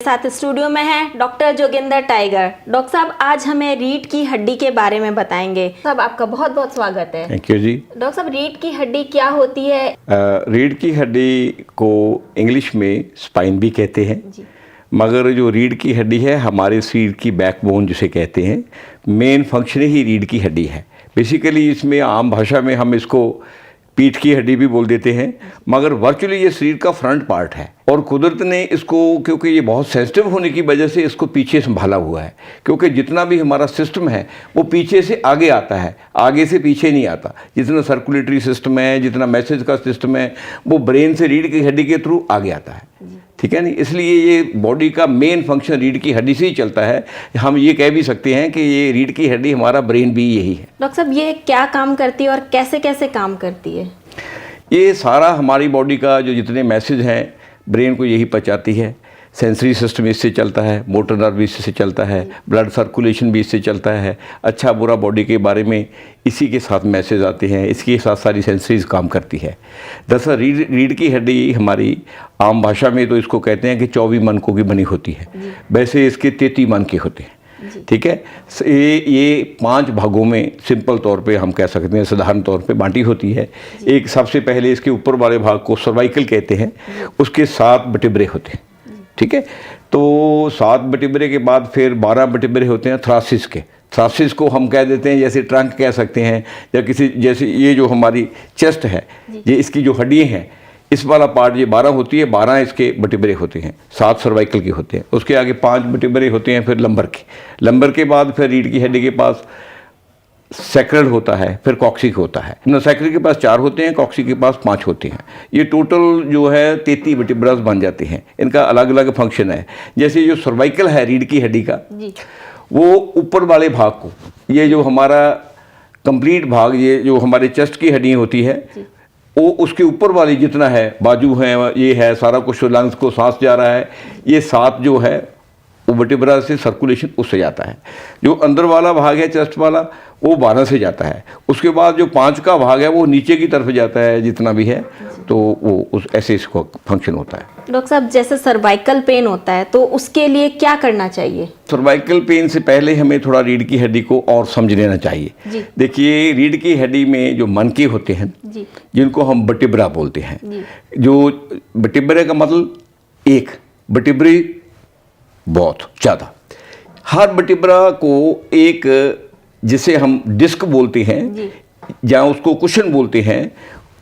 साथ स्टूडियो में है डॉक्टर जोगिंदर टाइगर। डॉक्टर साहब आज हमें रीढ़ की हड्डी के बारे में बताएंगे। साहब आपका बहुत बहुत स्वागत है। Thank you ji. डॉक्टर साहब रीढ़ की हड्डी क्या होती है? रीढ़ की हड्डी को इंग्लिश में स्पाइन भी कहते हैं जी। मगर जो रीढ़ की हड्डी है हमारे शरीर की बैकबोन जिसे कहते हैं, मेन फंक्शन ही रीढ़ की हड्डी है। बेसिकली इसमें आम भाषा में हम इसको पीठ की हड्डी भी बोल देते हैं, मगर वर्चुअली ये शरीर का फ्रंट पार्ट है और कुदरत ने इसको, क्योंकि ये बहुत सेंसिटिव होने की वजह से इसको पीछे संभाला हुआ है, क्योंकि जितना भी हमारा सिस्टम है वो पीछे से आगे आता है, आगे से पीछे नहीं आता। जितना सर्कुलेटरी सिस्टम है, जितना मैसेज का सिस्टम है, वो ब्रेन से रीढ़ की हड्डी के थ्रू आगे आता है। ठीक है नहीं, इसलिए ये बॉडी का मेन फंक्शन रीढ़ की हड्डी से ही चलता है। हम ये कह भी सकते हैं कि ये रीढ़ की हड्डी हमारा ब्रेन भी यही है। डॉक्टर साहब ये क्या काम करती है और कैसे कैसे काम करती है? ये सारा हमारी बॉडी का जो जितने मैसेज हैं ब्रेन को यही पहुंचाती है। सेंसरी सिस्टम इससे चलता है, मोटर नर्व इससे चलता है, ब्लड सर्कुलेशन भी इससे चलता है। अच्छा बुरा बॉडी के बारे में इसी के साथ मैसेज आते हैं, इसके साथ सारी सेंसरीज काम करती है। दरअसल रीढ़ की हड्डी हमारी आम भाषा में तो इसको कहते हैं कि 24 मनकों की बनी होती है, वैसे इसके 33 मन के होते हैं। ठीक है, ये 5 भागों में सिंपल तौर पे हम कह सकते हैं, साधारण तौर पे बांटी होती है। एक सबसे पहले इसके ऊपर वाले भाग को सर्वाइकल कहते हैं, उसके 7 बटेबरे होते हैं। ठीक है, तो 7 बटेबरे के बाद फिर 12 बटेबरे होते हैं थ्रासिस के। थ्रासिस को हम कह देते हैं जैसे ट्रंक कह सकते हैं, या किसी जैसे ये जो हमारी चेस्ट है, ये इसकी जो हड्डियाँ हैं, इस वाला पार्ट ये 12 होती है, 12 इसके बटेबरे होते हैं, 7 सर्वाइकल के होते हैं। उसके आगे 5 बटेबरे होते हैं फिर लंबर के बाद फिर रीढ़ की हड्डी के पास सैक्रल होता है, फिर कॉक्सिक होता है। ना सैक्रल के पास 4 होते हैं, कॉक्सिक के पास 5 होते हैं। ये टोटल जो है 33 वर्टिब्रास बन जाते हैं। इनका अलग अलग फंक्शन है। जैसे जो सर्वाइकल है रीढ़ की हड्डी का, वो ऊपर वाले भाग को, ये जो हमारा कंप्लीट भाग, ये जो हमारे चेस्ट की हड्डियाँ होती है, वो उसके ऊपर वाली जितना है, बाजू है, ये है सारा कुछ, लंग्स को सांस जा रहा है, ये 7 जो है वो वर्टिब्रा से सर्कुलेशन उससे जाता है। जो अंदर वाला भाग है चेस्ट वाला, वो 12 से जाता है। उसके बाद जो 5 का भाग है वो नीचे की तरफ जाता है जितना भी है, तो वो उस ऐसे इसको फंक्शन होता है। डॉक्टर साहब जैसे सर्वाइकल पेन होता है तो उसके लिए क्या करना चाहिए? सर्वाइकल पेन से पहले हमें थोड़ा रीढ़ की हड्डी को और समझ लेना चाहिए। देखिए, रीढ़ की हड्डी में जो मनके होते हैं, जिनको हम बटेब्रा बोलते हैं, जो बटेब्रे का मतलब एक, बटेब्री बहुत ज़्यादा, हर बटेब्रा को एक, जिसे हम डिस्क बोलते हैं या उसको कुशन बोलते हैं,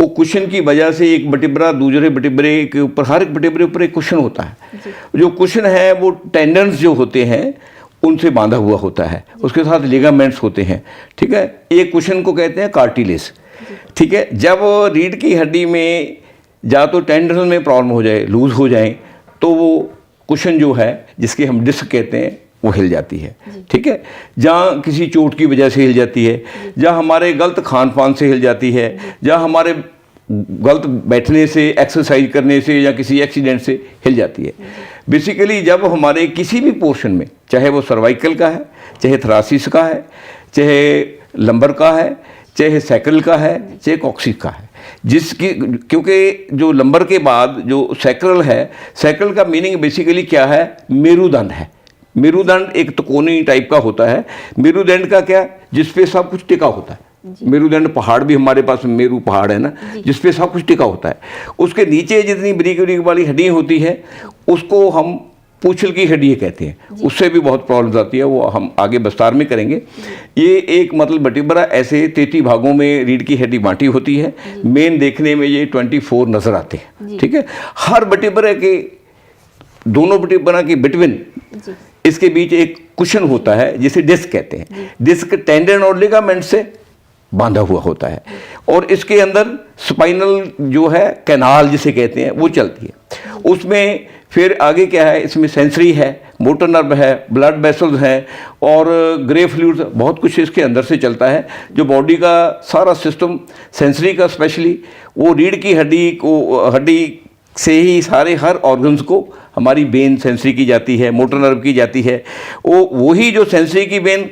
वो कुशन की वजह से एक बटेब्रा दूसरे बटेब्रे के ऊपर, हर एक बटेब्रे ऊपर एक कुशन होता है। जो कुशन है वो टेंडन्स जो होते हैं उनसे बांधा हुआ होता है, उसके साथ लिगामेंट्स होते हैं। ठीक है, एक कुशन को कहते हैं कार्टिलेज। ठीक है, जब रीढ़ की हड्डी में या तो टेंडन में प्रॉब्लम हो जाए, लूज हो जाए, तो वो कुशन जो है जिसके हम डिस्क कहते हैं वो हिल जाती है। ठीक है, जहाँ किसी चोट की वजह से हिल जाती है, जहाँ हमारे गलत खान पान से हिल जाती है, जहाँ हमारे गलत बैठने से, एक्सरसाइज करने से, या किसी एक्सीडेंट से हिल जाती है। बेसिकली जब हमारे किसी भी पोर्शन में, चाहे वो सर्वाइकल का है, चाहे थ्रासिस का है, चाहे लंबर का है, चाहे सैक्रल का है, चाहे कॉक्सिक का है, जिसकी, क्योंकि जो लंबर के बाद जो सैक्रल है, सैक्रल का मीनिंग बेसिकली क्या है? मेरुदंड है। मेरुदंड एक त्रिकोणी टाइप का होता है। मेरुदंड का क्या? जिसपे सब कुछ टिका होता है। मेरुदंड पहाड़ भी हमारे पास, मेरू पहाड़ है ना, जिसपे सब कुछ टिका होता है। उसके नीचे जितनी बारीक बारीक वाली हड्डी होती है उसको हम पूंछल की हड्डी कहते हैं। उससे भी बहुत प्रॉब्लम्स आती है, वो हम आगे विस्तार में करेंगे। ये एक मतलब बटेब्रा ऐसे 33 भागों में रीढ़ की हड्डी बांटी होती है। मेन देखने में ये 24 नजर आते हैं। ठीक है, हर बटेब्रा के, दोनों बटेब्रा के बिटवीन इसके बीच एक कुशन होता है जिसे डिस्क कहते हैं। डिस्क टेंडन और लिगामेंट से बांधा हुआ होता है, और इसके अंदर स्पाइनल जो है कैनाल जिसे कहते हैं वो चलती है। उसमें फिर आगे क्या है? इसमें सेंसरी है, मोटर नर्व है, ब्लड वेसल्स हैं, और ग्रे फ्लूइड्स, बहुत कुछ इसके अंदर से चलता है। जो बॉडी का सारा सिस्टम सेंसरी का स्पेशली, वो रीढ़ की हड्डी से ही सारे हर ऑर्गन्स को, हमारी बेन सेंसरी की जाती है, मोटर नर्व की जाती है। वही जो सेंसरी की बेन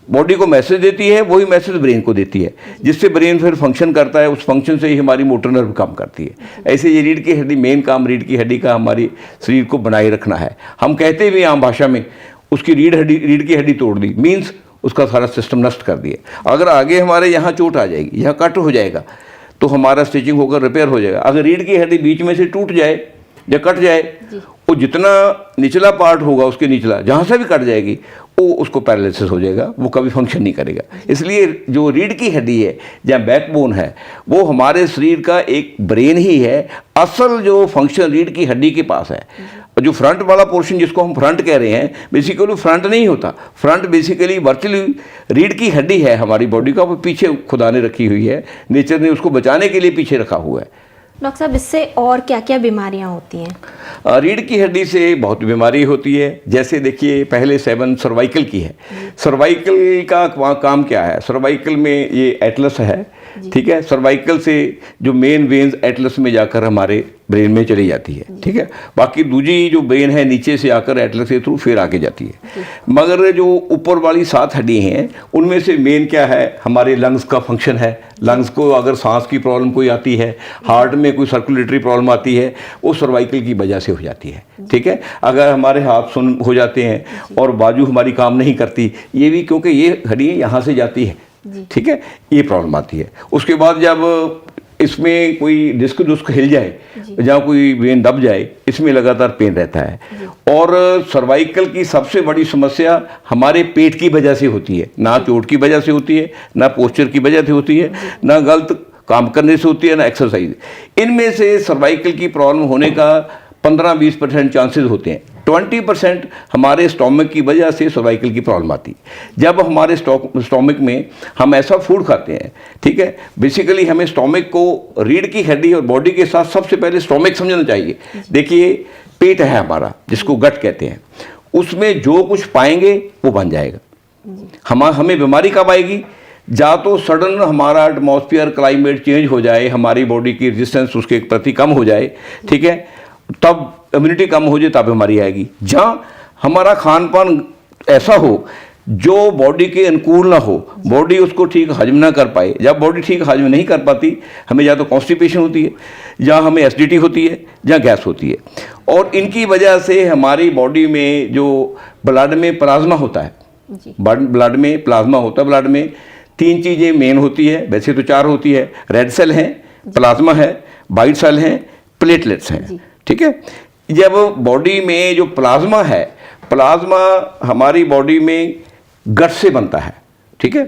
बॉडी को मैसेज देती है, वही मैसेज ब्रेन को देती है, जिससे ब्रेन फिर फंक्शन करता है। उस फंक्शन से ही हमारी मोटर नर्व काम करती है। ऐसे ये रीढ़ की हड्डी, मेन काम रीढ़ की हड्डी का हमारी शरीर को बनाए रखना है। हम कहते भी आम भाषा में उसकी रीढ़ की हड्डी तोड़ दी, मीन्स उसका सारा सिस्टम नष्ट कर दिया। अगर आगे हमारे यहाँ चोट आ जाएगी, यहाँ कट हो जाएगा, तो हमारा स्टिचिंग होकर रिपेयर हो जाएगा। अगर रीढ़ की हड्डी बीच में से टूट जाए या कट जाए, वो जितना निचला पार्ट होगा उसके निचला, जहाँ से भी कट जाएगी, वो उसको पैरालिसिस हो जाएगा, वो कभी फंक्शन नहीं करेगा। इसलिए जो रीढ़ की हड्डी है या बैकबोन है, वो हमारे शरीर का एक ब्रेन ही है। असल जो फंक्शन रीढ़ की हड्डी के पास है। जो फ्रंट वाला पोर्शन जिसको हम फ्रंट कह रहे हैं, बेसिकली फ्रंट नहीं होता। फ्रंट बेसिकली वर्चुअली रीढ़ की हड्डी है हमारी बॉडी का, वो पीछे खुदा ने रखी हुई है, नेचर ने उसको बचाने के लिए पीछे रखा हुआ है। डॉक्टर साहब, इससे और क्या क्या बीमारियां होती हैं? रीढ़ की हड्डी से बहुत बीमारी होती है। जैसे देखिए, पहले 7 सर्वाइकल की है। सर्वाइकल का काम क्या है? सर्वाइकल में ये एटलस है, ठीक है। सर्वाइकल से जो मेन वेन्स एटलस में जाकर हमारे ब्रेन में चली जाती है, ठीक है। बाकी दूसरी जो ब्रेन है नीचे से आकर एटलस के थ्रू फिर आगे जाती है। मगर जो ऊपर वाली 7 हड्डी हैं, उनमें से मेन क्या है? हमारे लंग्स का फंक्शन है। लंग्स को अगर सांस की प्रॉब्लम कोई आती है, हार्ट में कोई सर्कुलेटरी प्रॉब्लम आती है, वो सर्वाइकल की वजह से हो जाती है, ठीक है। अगर हमारे हाथ सुन्न हो जाते हैं और बाजू हमारी काम नहीं करती, ये भी क्योंकि ये हड्डी यहाँ से जाती है, ठीक है, ये प्रॉब्लम आती है। उसके बाद जब इसमें कोई डिस्क हिल जाए, जहाँ कोई वेन दब जाए, इसमें लगातार पेन रहता है। और सर्वाइकल की सबसे बड़ी समस्या हमारे पेट की वजह से होती है। ना चोट की वजह से होती है, ना पोस्चर की वजह से होती है, ना गलत काम करने से होती है, ना एक्सरसाइज। इनमें से सर्वाइकल की प्रॉब्लम होने का 15-20% चांसेस होते हैं। 20% हमारे स्टोमक की वजह से सर्वाइकल की प्रॉब्लम आती है। जब हमारे स्टोमक में हम ऐसा फूड खाते हैं, ठीक है, बेसिकली हमें स्टोमक को रीढ़ की हड्डी और बॉडी के साथ सबसे पहले स्टोमक समझना चाहिए। देखिए, पेट है हमारा, जिसको गट कहते हैं, उसमें जो कुछ पाएंगे वो बन जाएगा। हमें बीमारी कब आएगी? या तो सडन हमारा एटमॉस्फेयर क्लाइमेट चेंज हो जाए, हमारी बॉडी की रेजिस्टेंस उसके प्रति कम हो जाए, ठीक है, तब इम्यूनिटी कम हो जाए, तब बीमारी आएगी। जहाँ हमारा खान पान ऐसा हो जो बॉडी के अनुकूल ना हो, बॉडी उसको ठीक हजम ना कर पाए। जब बॉडी ठीक हजम नहीं कर पाती, हमें या तो कॉन्स्टिपेशन होती है, या हमें एसिडिटी होती है, या गैस होती है। और इनकी वजह से हमारी बॉडी में जो ब्लड में प्लाज्मा होता है, ब्लड में प्लाज्मा होता है, ब्लड में 3 चीज़ें मेन होती है, वैसे तो 4 होती है। रेड सेल हैं, प्लाज्मा है, वाइट सेल हैं, प्लेटलेट्स हैं, ठीक है। जब बॉडी में जो प्लाज्मा है, प्लाज्मा हमारी बॉडी में गट से बनता है, ठीक है।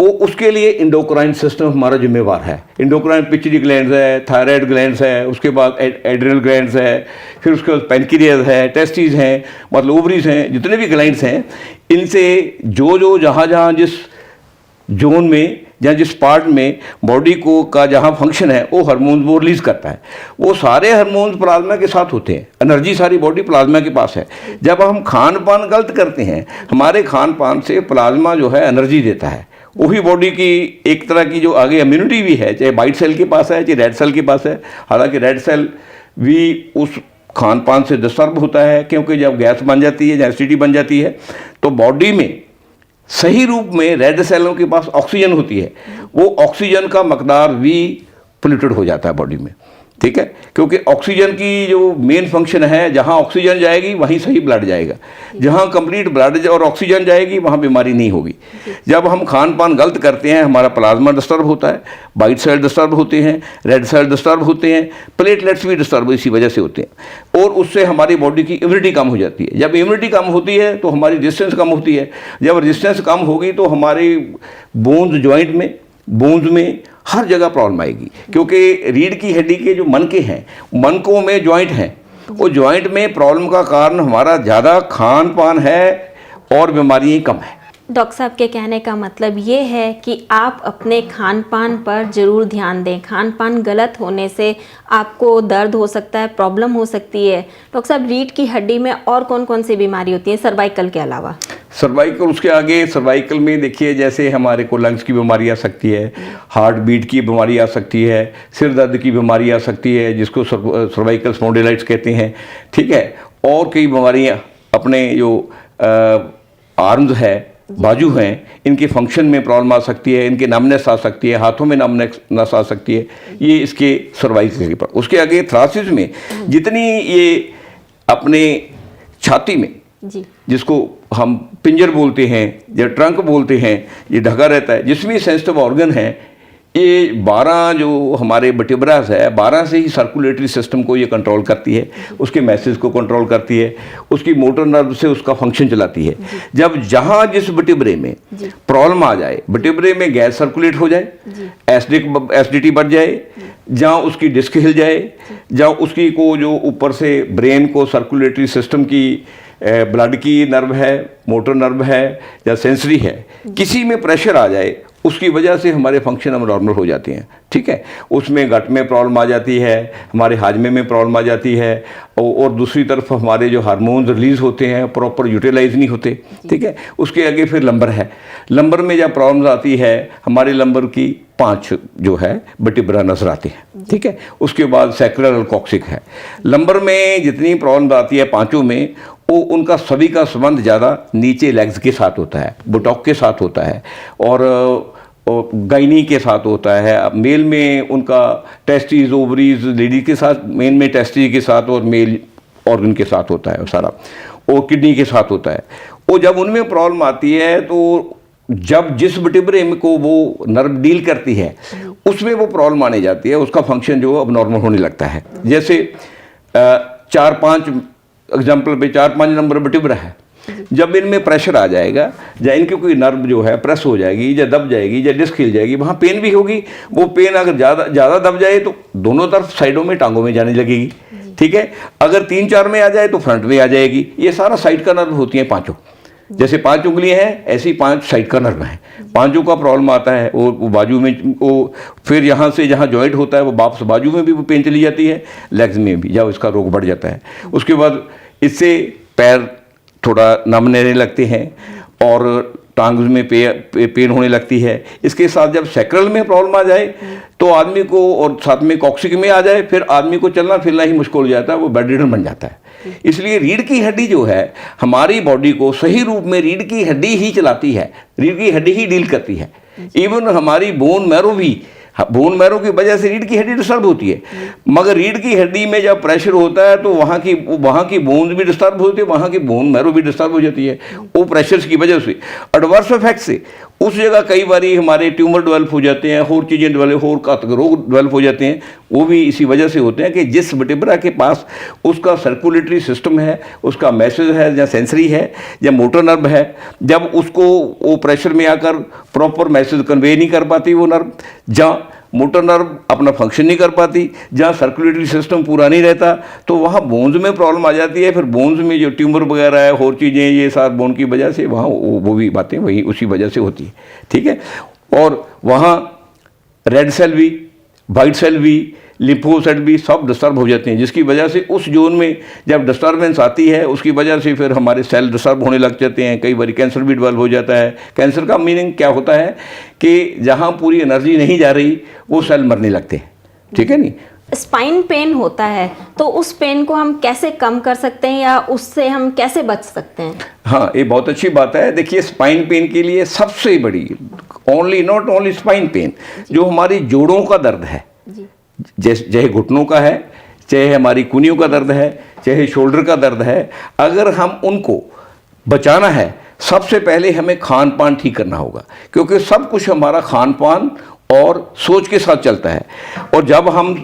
वो उसके लिए इंडोक्राइन सिस्टम हमारा जिम्मेवार है। इंडोक्राइन पिट्यूटरी ग्लैंड्स है, थायराइड ग्लैंड्स है, उसके बाद एड्रिनल ग्लैंड्स है, फिर उसके बाद पैनक्रियाज है, टेस्टिस हैं, मतलब ओवरीज हैं, जितने भी ग्लैंड्स हैं, इनसे जो जहाँ जिस जोन में या जिस पार्ट में बॉडी को का जहाँ फंक्शन है, वो हार्मोन्स वो रिलीज करता है। वो सारे हार्मोन्स प्लाज्मा के साथ होते हैं। एनर्जी सारी बॉडी प्लाज्मा के पास है। जब हम खान पान गलत करते हैं, हमारे खान पान से प्लाज्मा जो है एनर्जी देता है। वही बॉडी की एक तरह की जो आगे इम्यूनिटी भी है, चाहे वाइट सेल के पास है, चाहे रेड सेल के पास है। हालांकि रेड सेल भी उस खान पान से डिस्टर्ब होता है, क्योंकि जब गैस बन जाती है या एसिडिटी बन जाती है, तो बॉडी में सही रूप में रेड सेलों के पास ऑक्सीजन होती है, वो ऑक्सीजन का मकदार भी पोल्यूटेड हो जाता है बॉडी में, ठीक है। क्योंकि ऑक्सीजन की जो मेन फंक्शन है, जहाँ ऑक्सीजन जाएगी वहीं सही ब्लड जाएगा। जहाँ कंप्लीट ब्लड और ऑक्सीजन जाएगी वहाँ बीमारी नहीं होगी। जब हम खान पान गलत करते हैं, हमारा प्लाज्मा डिस्टर्ब होता है, वाइट सेल डिस्टर्ब होते हैं, रेड सेल डिस्टर्ब होते हैं, प्लेटलेट्स भी डिस्टर्ब इसी वजह से होते हैं। और उससे हमारी बॉडी की इम्यूनिटी कम हो जाती है। जब इम्यूनिटी कम होती है तो हमारी रेजिस्टेंस कम होती है। जब रेजिस्टेंस कम होगी तो हमारी बोन्स में हर जगह प्रॉब्लम आएगी। क्योंकि रीढ़ की हड्डी के जो मनके हैं, मनकों में जॉइंट हैं, वो जॉइंट में प्रॉब्लम का कारण हमारा ज़्यादा खान पान है और बीमारियाँ कम है। डॉक्टर साहब के कहने का मतलब ये है कि आप अपने खान पान पर ज़रूर ध्यान दें। खान पान गलत होने से आपको दर्द हो सकता है, प्रॉब्लम हो सकती है। डॉक्टर साहब, रीढ़ की हड्डी में और कौन कौन सी बीमारी होती है सर्वाइकल के अलावा? सर्वाइकल, उसके आगे सर्वाइकल में देखिए, जैसे हमारे को लंग्स की बीमारी आ सकती है, हार्ट बीट की बीमारी आ सकती है, सिर दर्द की बीमारी आ सकती है, जिसको सर्वाइकल स्पॉन्डिलाइटिस कहते हैं, ठीक है। और कई बीमारियाँ अपने जो आर्म्स है, बाजू हैं, इनके फंक्शन में प्रॉब्लम आ सकती है, इनके नमनेस आ सकती है, हाथों में नमनेस आ सकती है, ये इसके सर्वाइकल पर। उसके आगे थ्रासिस में जितनी ये अपने छाती में जी, जिसको हम पिंजर बोलते हैं या ट्रंक बोलते हैं, ये ढका रहता है, जिसमें सेंसिटिव ऑर्गन है, ये 12 जो हमारे वर्टिब्रास है, 12 से ही सर्कुलेटरी सिस्टम को ये कंट्रोल करती है, उसके मैसेज को कंट्रोल करती है, उसकी मोटर नर्व से उसका फंक्शन चलाती है। जब जहाँ जिस वर्टिब्रे में प्रॉब्लम आ जाए, वर्टिब्रे में गैस सर्कुलेट हो जाए, एसिडिटी बढ़ जाए, जहाँ उसकी डिस्क हिल जाए, जहाँ उसकी को जो ऊपर से ब्रेन को सर्कुलेटरी सिस्टम की ब्लड की नर्व है, मोटर नर्व है या सेंसरी है, किसी में प्रेशर आ जाए, उसकी वजह से हमारे फंक्शन अब नॉर्मल हो जाते हैं। ठीक है, उसमें गट में प्रॉब्लम आ जाती है, हमारे हाजमे में प्रॉब्लम आ जाती है, और दूसरी तरफ हमारे जो हार्मोन्स रिलीज होते हैं प्रॉपर यूटिलाइज नहीं होते। ठीक है, उसके आगे फिर लंबर है। लंबर में जब प्रॉब्लम आती है, हमारे लंबर की 5 जो है वर्टिब्रा नजर आती है। ठीक है, उसके बाद सैक्रल और कॉक्सिक है। लंबर में जितनी प्रॉब्लम आती है पांचों में, वो उनका सभी का संबंध ज़्यादा नीचे लेग्स के साथ होता है, बुटॉक के साथ होता है, और गाइनी के साथ होता है। मेल में उनका टेस्टिस, ओवरीज, लेडी के साथ, मेन में टेस्टिस के साथ और मेल ऑर्गन के साथ होता है सारा, और किडनी के साथ होता है। वो जब उनमें प्रॉब्लम आती है, तो जब जिस वर्टिब्रे को वो नर्व डील करती है, उसमें वो प्रॉब्लम आने जाती है, उसका फंक्शन जो अब नॉर्मल होने लगता है। जैसे 4-5 एग्जाम्पल पे 4-5 नंबर वर्टिब्रा है, जब इनमें प्रेशर आ जाएगा, या इनकी कोई नर्व जो है प्रेस हो जाएगी, या दब जाएगी, या डिस्क हिल जाएगी, वहाँ पेन भी होगी। वो पेन अगर ज़्यादा दब जाए तो दोनों तरफ साइडों में, टांगों में जाने लगेगी। ठीक है, अगर 3-4 में आ जाए तो फ्रंट में आ जाएगी। ये सारा साइड का नर्व होती है पाँचों। जैसे 5 उंगलियां हैं, ऐसी 5 साइड का नर्व है। पांचों का प्रॉब्लम आता है, वो बाजू में, वो फिर यहाँ से जहाँ जॉइंट होता है, वो वापस बाजू में भी वो पेन चली जाती है, लेग्स में भी, या उसका रोग बढ़ जाता है। उसके बाद इससे पैर थोड़ा नम रहने लगते हैं, और टांग में पेन होने लगती है। इसके साथ जब सैक्रल में प्रॉब्लम आ जाए तो आदमी को, और साथ में कॉक्सिक में आ जाए, फिर आदमी को चलना फिरना ही मुश्किल हो जाता है, वो बेड रिडन बन जाता है। इसलिए रीढ़ की हड्डी जो है हमारी बॉडी को सही रूप में, रीढ़ की हड्डी ही चलाती है, रीढ़ की हड्डी ही डील करती है। इवन हमारी बोन मैरो भी, बोन मैरो की वजह से रीढ़ की हड्डी डिस्टर्ब होती है, मगर रीढ़ की हड्डी में जब प्रेशर होता है तो वहाँ की बोन भी डिस्टर्ब होती है, वहाँ की बोन मैरो भी डिस्टर्ब हो जाती है, वो प्रेशर की वजह से। एडवर्स इफेक्ट से उस जगह कई बार हमारे ट्यूमर डेवलप हो जाते हैं, और चीज़ें डेवलप, और घातक रोग डेवलप हो जाते हैं। वो भी इसी वजह से होते हैं कि जिस वर्टिब्रा के पास उसका सर्कुलेटरी सिस्टम है, उसका मैसेज है, या सेंसरी है, या मोटर नर्व है, जब उसको वो प्रेशर में आकर प्रॉपर मैसेज कन्वे नहीं कर पाती वो नर्व, जहाँ मोटर नर्व अपना फंक्शन नहीं कर पाती, जहाँ सर्कुलेटरी सिस्टम पूरा नहीं रहता, तो वहाँ बोन्स में प्रॉब्लम आ जाती है। फिर बोन्स में जो ट्यूमर वगैरह है, और चीज़ें, ये सारे बोन की वजह से वहाँ वो भी बातें वही उसी वजह से होती है। ठीक है, और वहाँ रेड सेल भी, वाइट सेल भी, लिम्फोसाइट भी सब डिस्टर्ब हो जाते हैं, जिसकी वजह से उस जोन में जब डिस्टर्बेंस आती है, उसकी वजह से फिर हमारे सेल डिस्टर्ब होने लग जाते हैं। कई बार कैंसर भी डेवलप हो जाता है। कैंसर का मीनिंग क्या होता है कि जहाँ पूरी एनर्जी नहीं जा रही, वो सेल मरने लगते हैं। ठीक है नी। स्पाइन पेन होता है, तो उस पेन को हम कैसे कम कर सकते हैं, या उससे हम कैसे बच सकते हैं? हाँ, ये बहुत अच्छी बात है। देखिए, स्पाइन पेन के लिए सबसे बड़ी, नॉट ओनली स्पाइन पेन, जो हमारी जोड़ों का दर्द है, चाहे घुटनों का है, चाहे हमारी कूनियों का दर्द है, चाहे शोल्डर का दर्द है, अगर हम उनको बचाना है, सबसे पहले हमें खान पान ठीक करना होगा, क्योंकि सब कुछ हमारा खान पान और सोच के साथ चलता है। और जब हम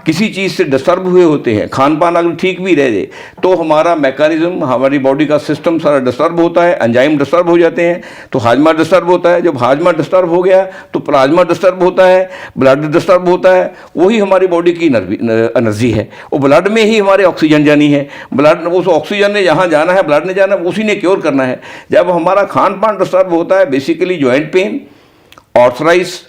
किसी चीज़ से डिस्टर्ब हुए होते हैं, खान पान अगर ठीक भी रह जाए, तो हमारा मैकेनिज्म, हमारी बॉडी का सिस्टम सारा डिस्टर्ब होता है, एंजाइम डिस्टर्ब हो जाते हैं, तो हाजमा डिस्टर्ब होता है। जब हाजमा डिस्टर्ब हो गया तो प्लाज्मा डिस्टर्ब होता है, ब्लड डिस्टर्ब होता है। वही हमारी बॉडी की एनर्जी है, वो ब्लड में ही हमारे ऑक्सीजन जानी है। ब्लड, उस ऑक्सीजन ने जहाँ जाना है, ब्लड ने जाना है, उसी ने क्योर करना है। जब हमारा खान पान डिस्टर्ब होता है, बेसिकली जॉइंट पेन, ऑर्थराइटिस,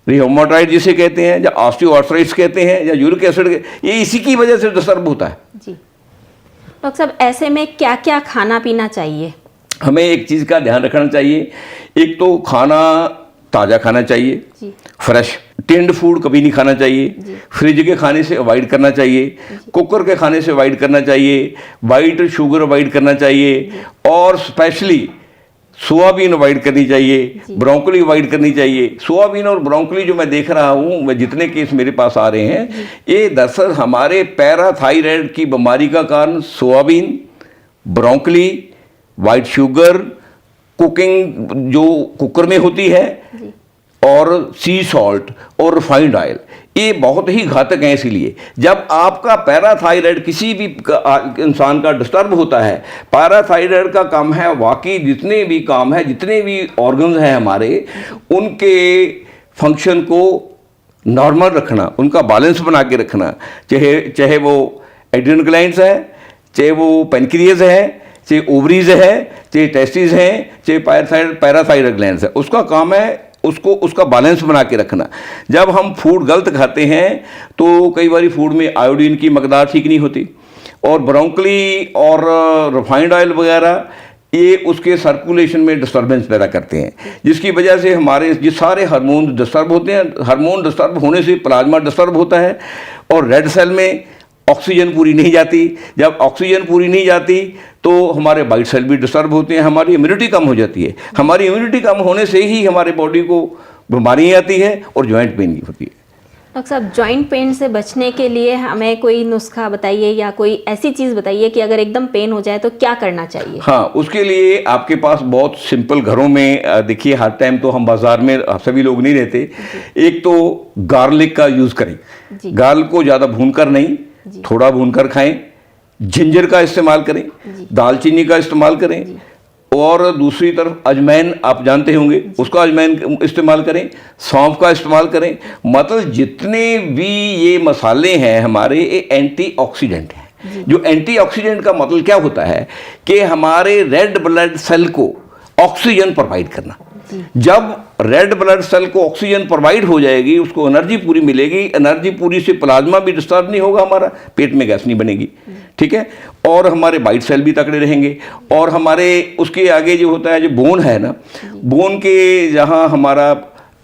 रियोमेटॉइड जिसे कहते हैं, या ऑस्टियोआर्थराइटिस कहते हैं, या यूरिक एसिड, ये इसी की वजह से डिस्टर्ब होता है। जी डॉक्टर साहब, ऐसे में क्या क्या खाना पीना चाहिए? हमें एक चीज़ का ध्यान रखना चाहिए, एक तो खाना ताज़ा खाना चाहिए, फ्रेश। टिन्ड फूड कभी नहीं खाना चाहिए, फ्रिज के खाने से अवॉइड करना चाहिए, कुकर के खाने से अवॉइड करना चाहिए, वाइट शुगर अवॉइड करना चाहिए, और स्पेशली सोयाबीन अवॉइड करनी चाहिए, ब्रोंकली अवॉइड करनी चाहिए। सोयाबीन और ब्रोंकली जो मैं देख रहा हूँ, मैं जितने केस मेरे पास आ रहे हैं, ये दरअसल हमारे पैराथायराइड की बीमारी का कारण सोयाबीन, ब्रोंकली, वाइट शुगर, कुकिंग जो कुकर में होती है, और सी सॉल्ट और रिफाइंड ऑयल, ये बहुत ही घातक हैं। इसीलिए जब आपका पैराथायराइड किसी भी इंसान का डिस्टर्ब होता है, पैराथायराइड का काम है बाकी जितने भी काम है, जितने भी ऑर्गन्स हैं हमारे, उनके फंक्शन को नॉर्मल रखना, उनका बैलेंस बना के रखना, चाहे वो एड्रिनल ग्लैंड्स है, चाहे वो पेनक्रियाज है, चाहे ओवरीज है, चाहे टेस्टिस हैं, चाहे पैराथायराइड ग्लैंड्स है, उसका काम है उसको उसका बैलेंस बना के रखना। जब हम फूड गलत खाते हैं तो कई बार फूड में आयोडीन की मकदार ठीक नहीं होती, और ब्रोंकली और रिफाइंड ऑयल वगैरह ये उसके सर्कुलेशन में डिस्टर्बेंस पैदा करते हैं, जिसकी वजह से हमारे ये सारे हार्मोन डिस्टर्ब होते हैं। हार्मोन डिस्टर्ब होने से प्लाज्मा डिस्टर्ब होता है, और रेड सेल में ऑक्सीजन पूरी नहीं जाती। जब ऑक्सीजन पूरी नहीं जाती तो हमारे वाइट सेल भी डिस्टर्ब होते हैं, हमारी इम्यूनिटी कम हो जाती है। हमारी इम्यूनिटी कम होने से ही हमारे बॉडी को बीमारियाँ आती है और जॉइंट पेन होती है। डॉक्टर साहब, जॉइंट पेन से बचने के लिए हमें कोई नुस्खा बताइए या कोई ऐसी चीज़ बताइए कि अगर एकदम पेन हो जाए तो क्या करना चाहिए? हाँ, उसके लिए आपके पास बहुत सिंपल घरों में, देखिए हर टाइम तो हम बाजार में सभी लोग नहीं रहते। एक तो गार्लिक का यूज़ करें, गार्लिक को ज़्यादा भूनकर नहीं, थोड़ा भूनकर खाएं। जिंजर का इस्तेमाल करें, दालचीनी का इस्तेमाल करें, और दूसरी तरफ अजमैन आप जानते होंगे, उसका अजमैन इस्तेमाल करें, सौंफ का इस्तेमाल करें। मतलब जितने भी ये मसाले हैं हमारे, ये एंटीऑक्सीडेंट हैं। जो एंटीऑक्सीडेंट का मतलब क्या होता है कि हमारे रेड ब्लड सेल को ऑक्सीजन प्रोवाइड करना। जब रेड ब्लड सेल को ऑक्सीजन प्रोवाइड हो जाएगी, उसको एनर्जी पूरी मिलेगी, एनर्जी पूरी से प्लाज्मा भी डिस्टर्ब नहीं होगा, हमारा पेट में गैस नहीं बनेगी, ठीक है, और हमारे वाइट सेल भी तकड़े रहेंगे। और हमारे उसके आगे जो होता है, जो बोन है ना, बोन के जहाँ हमारा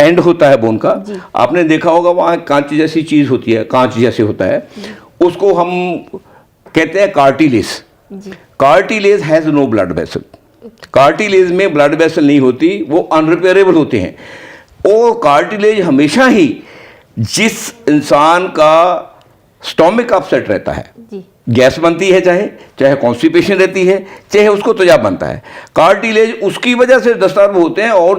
एंड होता है बोन का, आपने देखा होगा वहाँ कांच जैसी चीज़ होती है, कांच जैसे होता है, उसको हम कहते हैं cartilage. Cartilage has no blood vessel. Cartilage में ब्लड वेसल नहीं होती, वो अनरिपेयरेबल होते हैं। वो कार्टिलेज हमेशा ही जिस इंसान का स्टोमिक अपसेट रहता है, गैस बनती है, चाहे कॉन्स्टिपेशन रहती है, चाहे उसको तेजाब बनता है, कार्टिलेज उसकी वजह से डिस्टर्ब होते हैं। और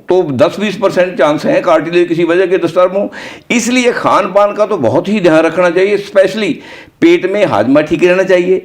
तो 10-20% चांस है कार्टिलेज किसी वजह के डिस्टर्ब हो। इसलिए खान पान का तो बहुत ही ध्यान रखना चाहिए। स्पेशली पेट में हाजमा ठीक रहना चाहिए,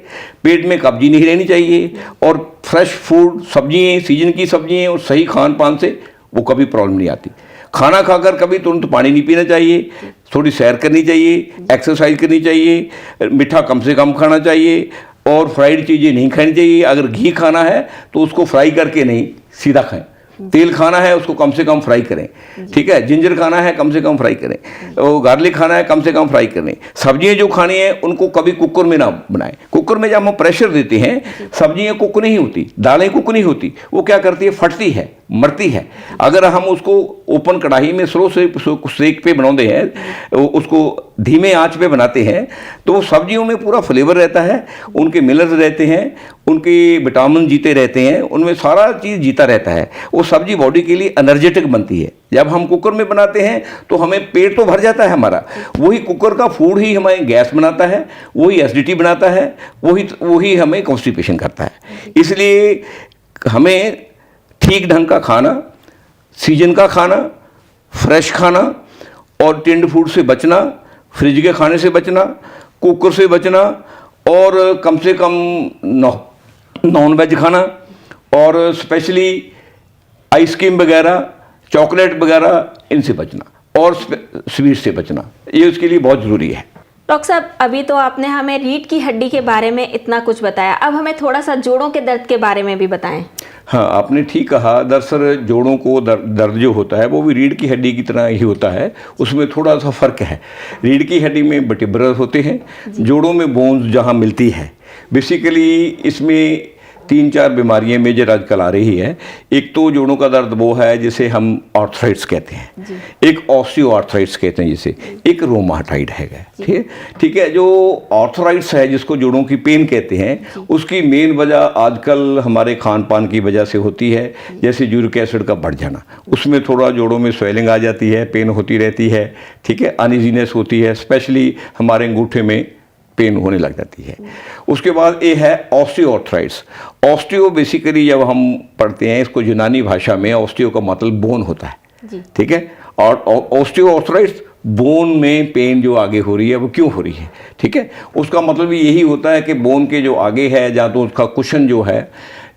पेट में कब्जी नहीं रहनी चाहिए, और फ्रेश फूड, सब्जियाँ, सीजन की सब्जियाँ और सही खान पान से वो कभी प्रॉब्लम नहीं आती। खाना खाकर कभी तुरंत पानी नहीं पीना चाहिए, थोड़ी सैर करनी चाहिए, एक्सरसाइज करनी चाहिए, मीठा कम से कम खाना चाहिए, और फ्राइड चीज़ें नहीं खानी चाहिए। अगर घी खाना है तो उसको फ्राई करके नहीं, सीधा खाएं। तेल खाना है उसको कम से कम फ्राई करें, ठीक है। जिंजर खाना है कम से कम फ्राई करें, और गार्लिक खाना है कम से कम फ्राई करें। सब्जियां जो खानी है उनको कभी कुकर में ना बनाएं। कुकर में जब हम प्रेशर देते हैं, सब्जियां कुक नहीं होती, दालें कुक नहीं होती, वो क्या करती है, फटती है, मरती है। अगर हम उसको ओपन कढ़ाई में स्लो से सेक पे बनाते हैं, उसको धीमे आंच पे बनाते हैं, तो वो सब्जियों में पूरा फ्लेवर रहता है, उनके मिनरल्स रहते हैं, उनके विटामिन जीते रहते हैं, उनमें सारा चीज़ जीता रहता है। वो सब्जी बॉडी के लिए एनर्जेटिक बनती है। जब हम कुकर में बनाते हैं तो हमें पेट तो भर जाता है हमारा, वही कुकर का फूड ही हमें गैस बनाता है, वही एसिडिटी बनाता है, वही हमें कॉन्स्टिपेशन करता है। इसलिए हमें ठीक ढंग का खाना, सीजन का खाना, फ्रेश खाना, और टिंड फूड से बचना, फ्रिज के खाने से बचना, कुकर से बचना, और कम से कम नॉन वेज खाना, और स्पेशली आइसक्रीम वगैरह, चॉकलेट वगैरह, इनसे बचना, और स्वीट से बचना, ये उसके लिए बहुत ज़रूरी है। डॉक्टर साहब, अभी तो आपने हमें रीढ़ की हड्डी के बारे में इतना कुछ बताया, अब हमें थोड़ा सा जोड़ों के दर्द के बारे में भी बताएं। हाँ, आपने ठीक कहा। दरअसल जोड़ों को दर्द जो होता है वो भी रीढ़ की हड्डी की तरह ही होता है, उसमें थोड़ा सा फ़र्क है। रीढ़ की हड्डी में वर्टेब्रा होते हैं, जोड़ों में बोन्स जहाँ मिलती है। बेसिकली इसमें 3-4 बीमारियां मेजर आजकल आ रही है। एक तो जोड़ों का दर्द वो है जिसे हम आर्थराइट्स कहते हैं, एक ऑस्टियो आर्थराइट्स कहते हैं जिसे, एक रोमाटाइड है। ठीक है, जो आर्थराइट्स है जिसको जोड़ों की पेन कहते हैं, उसकी मेन वजह आजकल हमारे खान पान की वजह से होती है। जैसे यूरिक एसिड का बढ़ जाना, उसमें थोड़ा जोड़ों में स्वेलिंग आ जाती है, पेन होती रहती है। ठीक है, अनइजीनेस होती है, स्पेशली हमारे अंगूठे में पेन होने लग जाती है। उसके बाद ये है ऑस्टियोआर्थराइट्स। ऑस्टियो बेसिकली जब हम पढ़ते हैं इसको यूनानी भाषा में, ऑस्टियो का मतलब बोन होता है। ठीक है, और ऑस्टियोआर्थराइट्स बोन में पेन जो आगे हो रही है वो क्यों हो रही है। ठीक है, उसका मतलब यही होता है कि बोन के जो आगे है, या तो उसका कुशन जो है,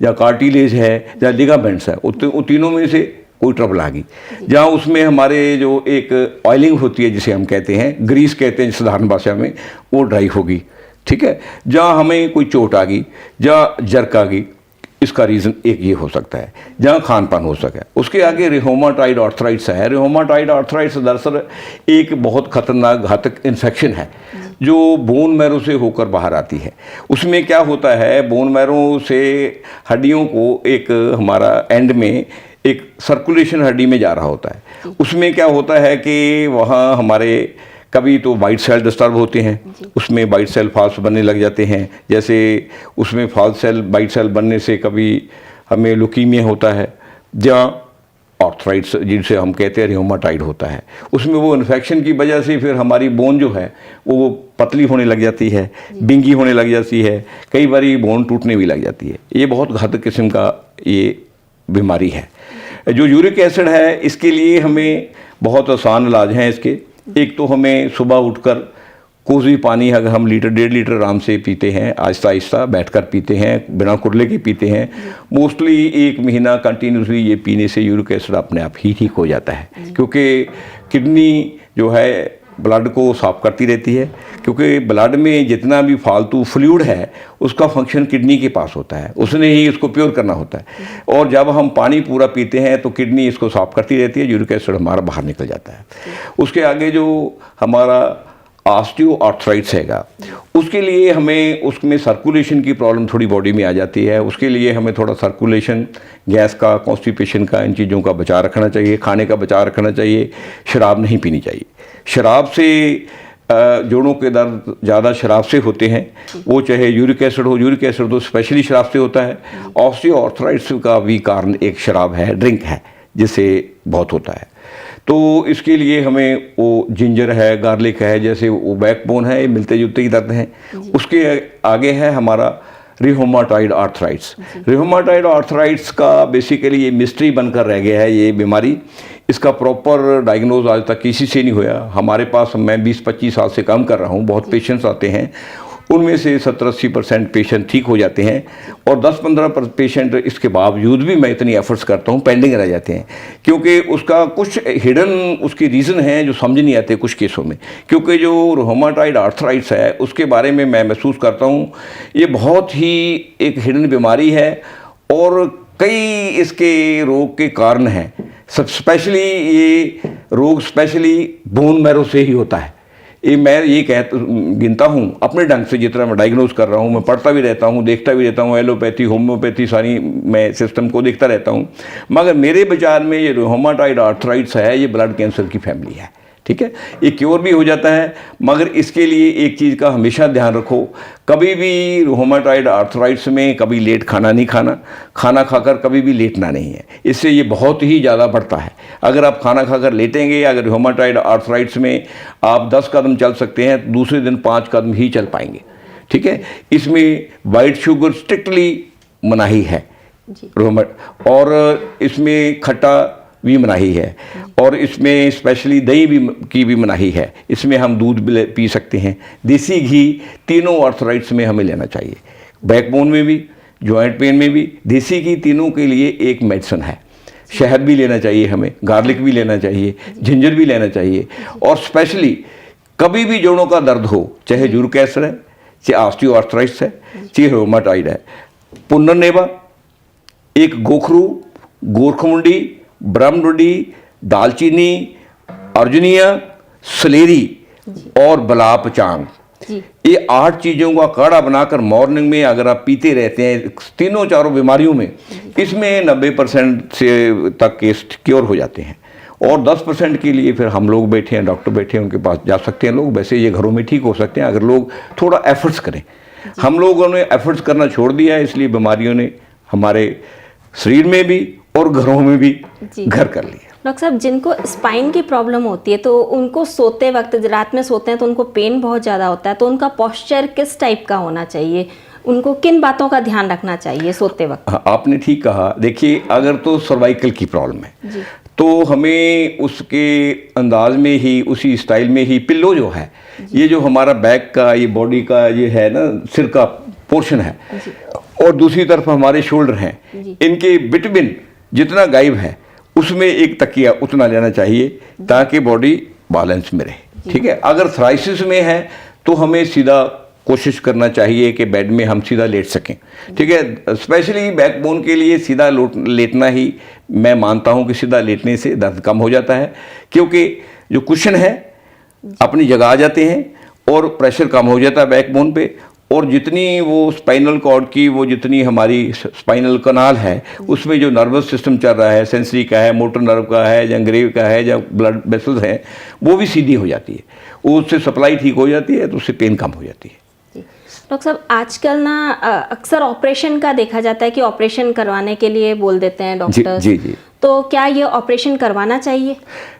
या कार्टिलेज है, या लिगामेंट्स है, उन तीनों में से कोई ट्रबल आ गई, जहाँ उसमें हमारे जो एक ऑयलिंग होती है जिसे हम कहते हैं, ग्रीस कहते हैं साधारण भाषा में, वो ड्राई होगी। ठीक है, जहाँ हमें कोई चोट आ गई, जहाँ जर्क आ गई, इसका रीज़न एक ये हो सकता है, जहाँ खान पान हो सके। उसके आगे रियोमाटॉइड आर्थराइट्स है। रियोमाटॉइड आर्थराइट्स दरअसल एक बहुत खतरनाक घातक इन्फेक्शन है जो बोन मैरो से होकर बाहर आती है। उसमें क्या होता है, बोन मैरो से हड्डियों को एक हमारा एंड में एक सर्कुलेशन हड्डी में जा रहा होता है। उसमें क्या होता है कि वहाँ हमारे कभी तो वाइट सेल डिस्टर्ब होते हैं, उसमें वाइट सेल फॉल्स बनने लग जाते हैं। जैसे उसमें फॉल्स सेल वाइट सेल बनने से कभी हमें लुकीमिया होता है, जहाँ आर्थराइट्स जिनसे हम कहते हैं रियोमाटॉइड होता है। उसमें वो इन्फेक्शन की वजह से फिर हमारी बोन जो है वो पतली होने लग जाती है, बिंगी होने लग जाती है, कई बार बोन टूटने भी लग जाती है। ये बहुत घातक किस्म का ये बीमारी है। जो यूरिक एसिड है, इसके लिए हमें बहुत आसान इलाज हैं इसके। एक तो हमें सुबह उठकर कोसी पानी अगर हम 1.5 लीटर आराम से पीते हैं, आहिस्ता आहिस्ता बैठकर पीते हैं, बिना कुरले के पीते हैं, मोस्टली 1 महीना कंटिन्यूसली ये पीने से यूरिक एसिड अपने आप ही ठीक हो जाता है। क्योंकि किडनी जो है ब्लड को साफ करती रहती है, क्योंकि ब्लड में जितना भी फालतू फ्लूइड है उसका फंक्शन किडनी के पास होता है, उसने ही इसको प्योर करना होता है। और जब हम पानी पूरा पीते हैं तो किडनी इसको साफ करती रहती है, यूरिक एसिड हमारा बाहर निकल जाता है। उसके आगे जो हमारा ऑस्टियोआर्थराइट्स हैगा, उसके लिए हमें उसमें सर्कुलेशन की प्रॉब्लम थोड़ी बॉडी में आ जाती है। उसके लिए हमें थोड़ा सर्कुलेशन, गैस का, कॉन्स्टिपेशन का, इन चीज़ों का बचाव रखना चाहिए, खाने का बचाव रखना चाहिए, शराब नहीं पीनी चाहिए। शराब से जोड़ों के दर्द ज़्यादा शराब से होते हैं, वो चाहे यूरिक एसिड हो, यूरिक एसिड तो स्पेशली शराब से होता है। ऑस्टियोआर्थराइट्स का भी कारण एक शराब है, ड्रिंक है, जिससे बहुत होता है। तो इसके लिए हमें वो जिंजर है, गार्लिक है, जैसे वो बैकबोन है, ये मिलते जुलते ही दर्द हैं। उसके आगे है हमारा रियोमाटॉइड आर्थराइट्स। रियोमाटॉइड आर्थराइट्स का बेसिकली ये मिस्ट्री बनकर रह गया है ये बीमारी। इसका प्रॉपर डायग्नोज आज तक किसी से नहीं हुआ। हमारे पास, मैं 20-25 साल से काम कर रहा हूँ, बहुत पेशेंट्स आते हैं, उनमें से 70-80% पेशेंट ठीक हो जाते हैं, और 10-15% पेशेंट इसके बावजूद भी मैं इतनी एफर्ट्स करता हूँ पेंडिंग रह जाते हैं, क्योंकि उसका कुछ हिडन उसके रीज़न हैं जो समझ नहीं आते कुछ केसों में। क्योंकि जो रियोमाटॉइड आर्थराइट्स है उसके बारे में मैं महसूस करता हूँ ये बहुत ही एक हिडन बीमारी है, और कई इसके रोग के कारण हैं। सब स्पेशली ये रोग स्पेशली बोन मैरो से ही होता है। ये मैं ये गिनता हूँ अपने ढंग से, जितना मैं डायग्नोज कर रहा हूँ, मैं पढ़ता भी रहता हूँ, देखता भी रहता हूँ, एलोपैथी, होम्योपैथी, सारी मैं सिस्टम को देखता रहता हूँ। मगर मेरे विचार में ये रियोमाटॉइड आर्थराइट्स है, ये ब्लड कैंसर की फैमिली है। ठीक है, ये क्योर भी हो जाता है, मगर इसके लिए एक चीज़ का हमेशा ध्यान रखो, कभी भी रियोमाटॉइड आर्थराइट्स में कभी लेट खाना नहीं खाना, खाना खाकर कभी भी लेटना नहीं है, इससे ये बहुत ही ज़्यादा बढ़ता है। अगर आप खाना खाकर लेटेंगे, अगर रियोमाटॉइड आर्थराइट्स में आप 10 कदम चल सकते हैं, दूसरे दिन 5 कदम ही चल पाएंगे। ठीक है, इसमें वाइट शुगर स्ट्रिक्टली मनाही है और इसमें खट्टा भी मनाही है, और इसमें स्पेशली दही की भी मनाही है। इसमें हम दूध भी पी सकते हैं, देसी घी, तीनों आर्थराइट्स में हमें लेना चाहिए, बैकबोन में भी, जॉइंट पेन में भी। देसी घी तीनों के लिए एक मेडिसिन है। शहद भी लेना चाहिए हमें, गार्लिक भी लेना चाहिए, जिंजर भी लेना चाहिए। और स्पेशली कभी भी जोड़ों का दर्द हो, चाहे यूरिक एसिड है, चाहे ऑस्टियोआर्थराइटिस है, चाहे रियोमाटॉइड है, पुनर्नेवा, एक गोखरू, गोरखमुंडी, ब्रह्मडुडी, दालचीनी, अर्जुनिया, सलेरी और बलाप चांग, जी। ये 8 चीज़ों का काढ़ा बनाकर मॉर्निंग में अगर आप पीते रहते हैं तीनों चारों बीमारियों में, इसमें 90% से तक केस क्योर हो जाते हैं। और 10% के लिए फिर हम लोग बैठे हैं, डॉक्टर बैठे हैं, उनके पास जा सकते हैं लोग। वैसे ये घरों में ठीक हो सकते हैं अगर लोग थोड़ा एफर्ट्स करें। हम लोगों ने एफर्ट्स करना छोड़ दिया है, इसलिए बीमारियों ने हमारे शरीर में भी और घरों में भी घर कर लिया। डॉक्टर साहब, जिनको स्पाइन की प्रॉब्लम होती है तो उनको सोते वक्त, रात में सोते हैं तो उनको पेन बहुत ज़्यादा होता है, तो उनका पोस्चर किस टाइप का होना चाहिए? उनको किन बातों का ध्यान रखना चाहिए सोते वक्त? हाँ, आपने ठीक कहा। देखिए, अगर तो सर्वाइकल की प्रॉब्लम है जी। तो हमें उसके अंदाज में ही, उसी स्टाइल में ही पिल्लो जो है, ये जो हमारा बैक का, ये बॉडी का ये है ना, सिर का पोर्शन है, और दूसरी तरफ हमारे शोल्डर हैं, इनके बिटवीन जितना गाइब है उसमें एक तकिया उतना लेना चाहिए ताकि बॉडी बैलेंस में रहे। ठीक है। अगर थ्राइसिस में है तो हमें सीधा कोशिश करना चाहिए कि बेड में हम सीधा लेट सकें। ठीक है। स्पेशली बैकबोन के लिए सीधा लेटना ही मैं मानता हूं कि सीधा लेटने से दर्द कम हो जाता है, क्योंकि जो कुशन है अपनी जगह आ जाते हैं और प्रेशर कम हो जाता है बैकबोन पे। और जितनी वो स्पाइनल कॉर्ड की, वो जितनी हमारी स्पाइनल कनाल है, उसमें जो नर्वस सिस्टम चल रहा है, सेंसरी का है, मोटर नर्व का है, या ग्रेव का है, या ब्लड वेसल्स हैं, वो भी सीधी हो जाती है, उससे सप्लाई ठीक हो जाती है, तो उससे पेन कम हो जाती है। डॉक्टर साहब, आजकल ना अक्सर ऑपरेशन का देखा जाता है कि ऑपरेशन करवाने के लिए बोल देते हैं डॉक्टर। जी जी। तो क्या ये ऑपरेशन करवाना चाहिए?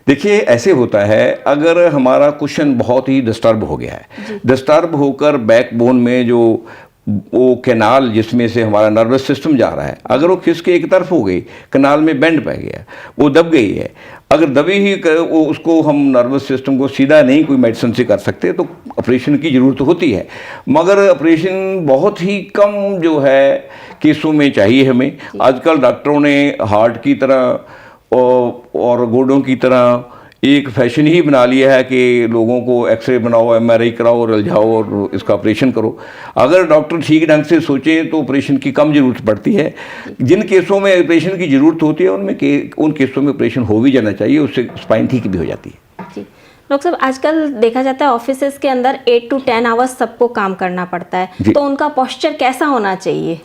देखिए, ऐसे होता है, अगर हमारा कुशन बहुत ही डिस्टर्ब हो गया है, डिस्टर्ब होकर बैकबोन में जो वो कैनाल जिसमें से हमारा नर्वस सिस्टम जा रहा है, अगर वो खिसके एक तरफ हो गई, कैनाल में बेंड पै गया, वो दब गई है, अगर दबी ही वो उसको हम नर्वस सिस्टम को सीधा नहीं कोई मेडिसिन से कर सकते, तो ऑपरेशन की ज़रूरत होती है। मगर ऑपरेशन बहुत ही कम जो है केसों में चाहिए हमें। आजकल डॉक्टरों ने हार्ट की तरह और गोडों की तरह एक फैशन ही बना लिया है कि लोगों को एक्सरे बनाओ, एमआरआई कराओ और जाओ और इसका ऑपरेशन करो। अगर डॉक्टर ठीक ढंग से सोचें तो ऑपरेशन की कम ज़रूरत पड़ती है। जिन केसों में ऑपरेशन की ज़रूरत होती है उन केसों में ऑपरेशन हो भी जाना चाहिए, उससे स्पाइन ठीक भी हो जाती है। जी डॉक्टर साहब, आजकल देखा जाता है ऑफिसेज के अंदर 8 to 10 आवर्स सबको काम करना पड़ता है, तो उनका पोस्चर कैसा होना चाहिए?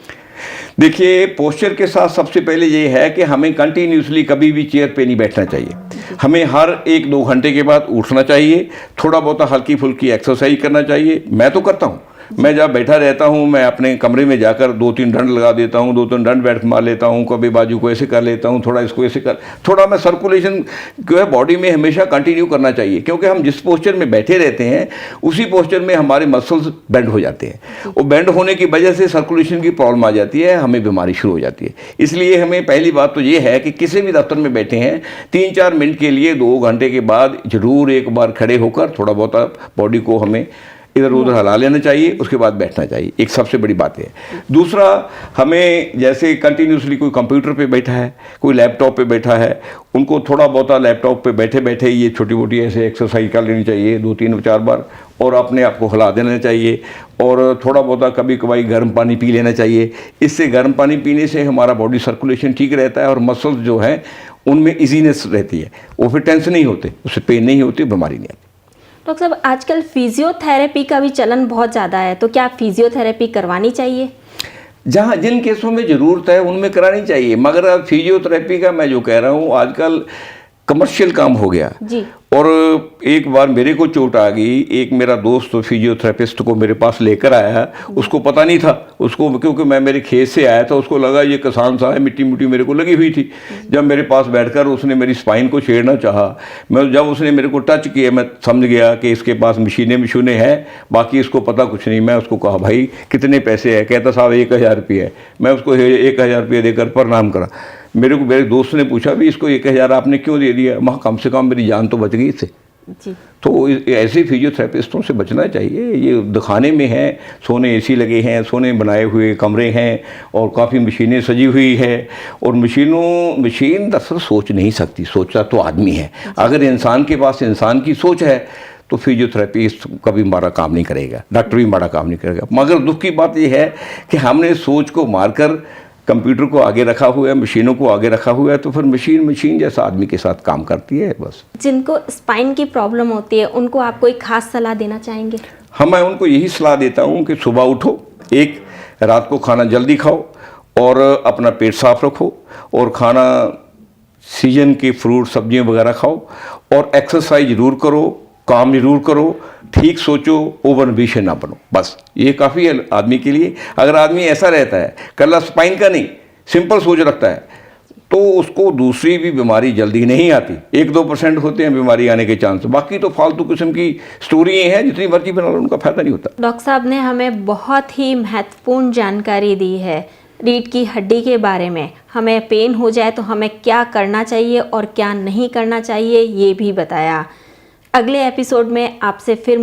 देखिए, पोस्चर के साथ सबसे पहले ये है कि हमें कंटिन्यूसली कभी भी चेयर पे नहीं बैठना चाहिए। हमें हर 1-2 घंटे के बाद उठना चाहिए, थोड़ा बहुत हल्की फुल्की एक्सरसाइज करना चाहिए। मैं तो करता हूँ। मैं जब बैठा रहता हूँ, मैं अपने कमरे में जाकर 2-3 डंड लगा देता हूँ, 2-3 डंड बैठ मार लेता हूँ, कभी बाजू को ऐसे कर लेता हूँ, थोड़ा इसको ऐसे कर, थोड़ा मैं सर्कुलेशन जो है बॉडी में हमेशा कंटिन्यू करना चाहिए, क्योंकि हम जिस पोस्चर में बैठे रहते हैं उसी पोस्चर में हमारे मसल्स बेंड हो जाते हैं। वो बेंड होने की वजह से सर्कुलेशन की प्रॉब्लम आ जाती है, हमें बीमारी शुरू हो जाती है। इसलिए हमें पहली बात तो ये है कि किसी भी दफ्तर में बैठे हैं 3-4 मिनट के लिए 2 घंटे के बाद जरूर एक बार खड़े होकर थोड़ा बहुत बॉडी को हमें इधर उधर हिला लेना चाहिए, उसके बाद बैठना चाहिए। एक सबसे बड़ी बात है। दूसरा, हमें जैसे कंटिन्यूसली कोई कंप्यूटर पे बैठा है, कोई लैपटॉप पे बैठा है, उनको थोड़ा बहुत लैपटॉप पे बैठे बैठे ये छोटी मोटी ऐसे एक्सरसाइज कर लेनी चाहिए 2-3-4 बार, और अपने आप को हिला देना चाहिए। और थोड़ा बहुत कभी कभाई गर्म पानी पी लेना चाहिए। इससे गर्म पानी पीने से हमारा बॉडी सर्कुलेशन ठीक रहता है और मसल्स जो हैं उनमें ईजीनेस रहती है, वो फिर टेंशन नहीं होते, उससे पेन नहीं होती, बीमारी नहीं आती। डॉक्टर साहब, आजकल फिजियोथेरेपी का भी चलन बहुत ज़्यादा है, तो क्या फिजियोथेरेपी करवानी चाहिए? जहाँ जिन केसों में ज़रूरत है उनमें करानी चाहिए, मगर अब फिजियोथेरेपी का मैं जो कह रहा हूँ आजकल कमर्शियल काम हो गया जी। और एक बार मेरे को चोट आ गई, एक मेरा दोस्त फिजियोथेरेपिस्ट को मेरे पास लेकर आया, उसको पता नहीं था, उसको क्योंकि मैं मेरे खेत से आया था, उसको लगा ये किसान सा है, मिट्टी मुट्टी मेरे को लगी हुई थी। जब मेरे पास बैठकर उसने मेरी स्पाइन को छेड़ना चाहा, मैं जब उसने मेरे को टच किया, मैं समझ गया कि इसके पास मशीनें हैं, बाकी इसको पता कुछ नहीं। मैं उसको कहा, भाई कितने पैसे है? कहता साहब 1000 रुपये है। मैं उसको 1000 रुपये देकर प्रणाम करा। मेरे दोस्त ने पूछा भी इसको 1000 आपने क्यों दे दिया? वहाँ कम से कम मेरी जान तो बच गई इससे। जी। तो ऐसे फिजियोथेरेपिस्टों से बचना चाहिए। ये दिखाने में है, सोने एसी लगे हैं, सोने बनाए हुए कमरे हैं और काफ़ी मशीनें सजी हुई है, और मशीन दरअसल सोच नहीं सकती, सोचता तो आदमी है। अगर इंसान के पास इंसान की सोच है तो फिजियोथेरेपिस्ट कभी मारा काम नहीं करेगा, डॉक्टर भी मारा काम नहीं करेगा। मगर दुख की बात यह है कि हमने सोच को मारकर कंप्यूटर को आगे रखा हुआ है, मशीनों को आगे रखा हुआ है, तो फिर मशीन जैसा आदमी के साथ काम करती है बस। जिनको स्पाइन की प्रॉब्लम होती है उनको आप कोई खास सलाह देना चाहेंगे? मैं उनको यही सलाह देता हूँ कि सुबह उठो, एक रात को खाना जल्दी खाओ और अपना पेट साफ रखो और खाना सीजन के फ्रूट सब्जियां वगैरह खाओ और एक्सरसाइज ज़रूर करो, काम ज़रूर करो, ठीक सोचो, ओवर एम्बिशियस ना बनो। बस ये काफ़ी है आदमी के लिए। अगर आदमी ऐसा रहता है, कल्ला स्पाइन का नहीं, सिंपल सोच रखता है, तो उसको दूसरी भी बीमारी जल्दी नहीं आती। 1-2% होते हैं बीमारी आने के चांस, बाकी तो फालतू किस्म की स्टोरी हैं, जितनी मर्जी बना लो उनका फ़ायदा नहीं होता। डॉक्टर साहब ने हमें बहुत ही महत्वपूर्ण जानकारी दी है रीढ़ की हड्डी के बारे में। हमें पेन हो जाए तो हमें क्या करना चाहिए और क्या नहीं करना चाहिए ये भी बताया। अगले एपिसोड में आपसे फिर